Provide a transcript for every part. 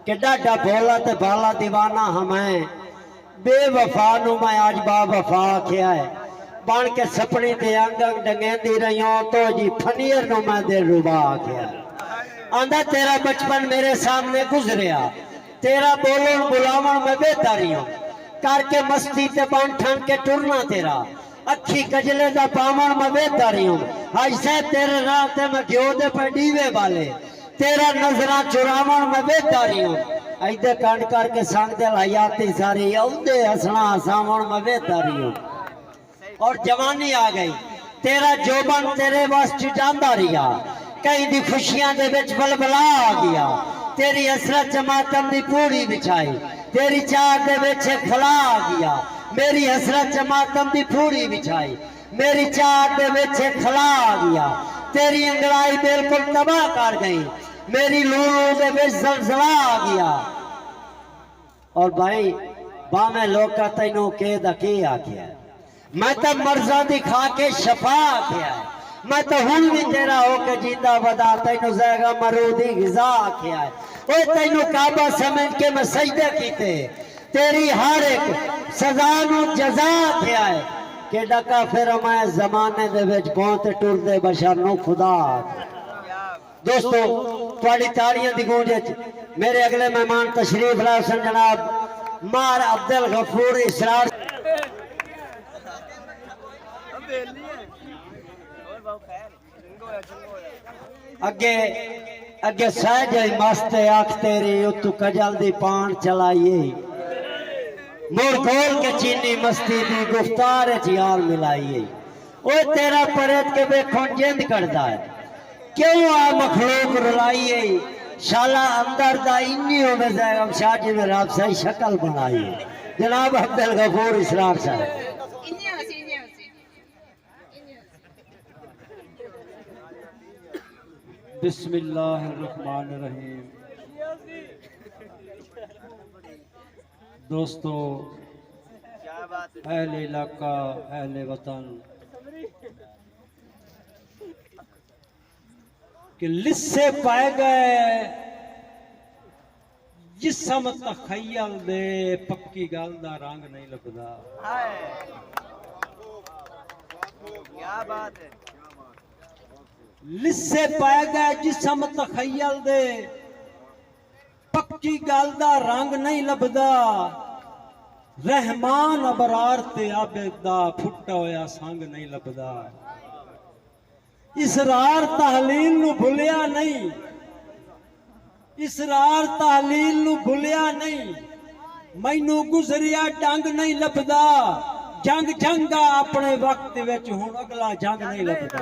कि डाडा भोला ते बाला दीवाना हमें बेवफा नू मैं आज बावफा आख्या है। बन के सपने ते अंग अंग डंगेंदी रही हूं तो जी फनीर नू मैं दिल रुबा आख्या। आंदा तेरा बचपन मेरे सामने गुजरिया, तेरा बोलन बुलावन में बेहतर रही हूं, करके मस्ती ते बन ठन के टुरना तेरा, अखी कजले दा पावन में बेहतर रही हूं। आज से तेरे राह ते मैं घ्यो दे पे डीवे वाले, तेरा नजरा चुरावन में बेहतर रही हूं। ऐदे कांड करके संग दिल हयाती सारी औदे हसना हसावन में बेहतर रही हूं। और जवानी आ गई, तेरा जोबन तेरे वास्ते जांदा रिया, कई दी खुशियां दे विच बलबला आ गया। तेरी हसरत जमातम दी पूरी बिछाई, तेरी चाह दे विच खला आ गया। मेरी हसरत जमातम दी पूरी बिछाई, मेरी चाह दे विच खला आ गया। तेरी अंगड़ाई बिल्कुल तबाह कर गई, मेरी लूलू दे विच ज़लज़ला आ गया। और भाई बामे लोका तैनू के दा के आख्या, मैं तो मर्जा दिखा के शफा आख्या। मैं तो हुन भी तेरा होके जीता बदा तैनू ज़ैगा मरूदी गिज़ा आख्या है। ओ तैनू काबा समझ के मैं सजदे कीते, तेरी हर एक सजा नू जजा आख्या है। कि डका फिर मैं जमाने दे विच पहुंच टुरदे बशर नू खुदा। दोस्तों तुहाडी ताड़ियां दी गूंज विच मेरे अगले मेहमान तशरीफ ला सन जनाब मार अब्दुल गफूर इसरार। अगे अगे सहज मस्त आख तेरी उतु कजल दी पान चलाइए, मोर खोल के चीनी मस्ती दी गुफ्तार यार मिलाइए। ओ तेरा परत के बेखों जिंद करदा है, क्यों आ मखलूक रुलाइए। शाला अंदर दा इन्नी होवे ज़ैगम शाह जी ने रब सही शक्ल बनाई। जनाब अब्दुल गफूर इसरार साहब। बिस्मिल्लाहिर्रहमानिर्रहीम। दोस्तों अहले इलाका अहले वतन कि लिस्से पाए गए जिस्म तखय्यल दे, पक्की गल दा रंग नहीं लगदा। क्या बात है। लिस्से पाए गए जिस्म तखय्यल दे, पक्की गल दा रंग नहीं लभदा। रहमान अबरार ते आबिद दा फुट्टा होया संग नहीं लभदा। इसरार तहलील नू भुलिया नहीं, इसरार तहलील नू भुलिया नहीं। मैनू गुजरिया डंग नहीं लभदा, जंग जंगा अपने वक्त विच हुण अगला जंग नहीं लभदा।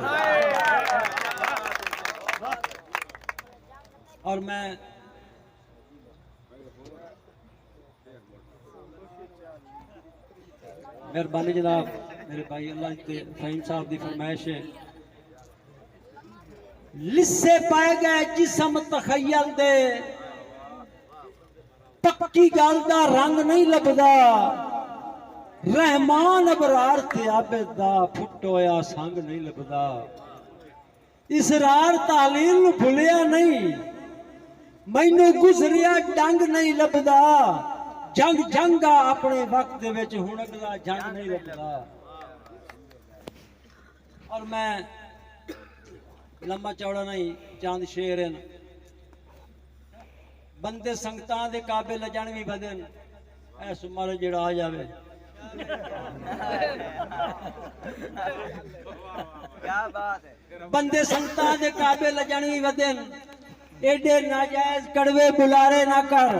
और मैं मेहरबानी जनाब मेरे भाई अल्लाह फहीम साहब की फरमाइश है। लिस्से पाए गए जिस्म तखय्यल दे, पक्की गल दा रंग नहीं लभदा। रहमान अबरार ते आबिद दा फुट होया संग नहीं लभदा। इसरार तालील नू भुलिया नहीं, मैनू गुजरिया डंग नहीं लभदा। जंग जंगा अपने वक्त दे विच हुण अगला जंग नहीं लभदा। और मैं लम्बा चौड़ा नहीं, चंद शेर हैं। बंदे संगतां दे काबिल जन भी बदन, ऐस उमर जिहड़ा आ जावे। क्या बात है। बंदे संगतां दे काबिल जन भी बदन, एडे नाजायज कड़वे बुलारे ना कर।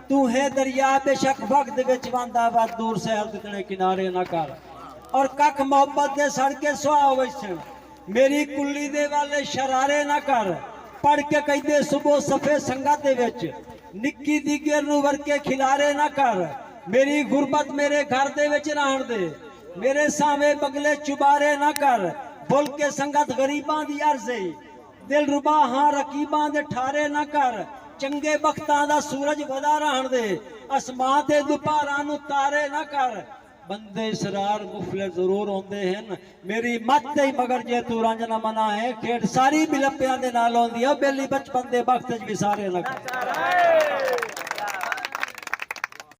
तू है दरिया बेशक वक्त विच वांदा वा, दूर से हल्दने किनारे ना कर। और कख मोहब्बत दे सड़के सुहा वैसन, मेरी कुल्ली दे वाले शरारे ना कर। पढ़ के कहदे सुबह सफे संगत दे विच, निक्की दिगर नू वरके खिलारे ना कर। मेरी गुरबत मेरे घर दे विच रहन दे, मेरे सावे बगले चुबारे ना कर। बोल के संगत गरीबां दी अर्ज़े, दिल रुबा हां रकीबां दे ठारे ना कर। चंगे बख्तां दा सूरज वधा रहन दे, असमां ते दुपहरां नू तारे ना कर। बंदे इसरार मुफले जरूर होंदे हैं, मेरी मत ही मगर जे तू रंज ना मना है। खेड सारी बिलपियां दे नाल होंदी है, बेली बचपन दे वक्त च भी सारे ना कर।